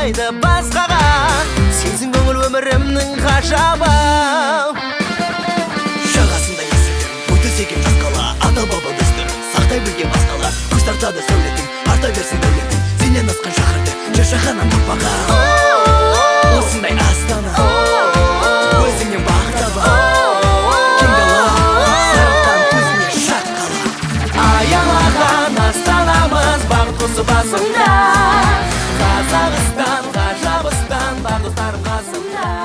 болмайды басқаға. Сенсің көңіл өмірімнің ғажабы. Жағасында есілдің бой төсеген жас қала, ата-баба дәстүрін сақтай білген басқалар. Көз тартады сәулетің, арта берсін дәулетің, сенен асқан шаһарды жашағаннан таппаған. Осындай астана өзіңнен бақ таба, кең дала сарылтқан көзіне шат қала. Аялаған астанамыз бақыт құсы басында. Қазақстан ғажабыстан бар достарым қасымда.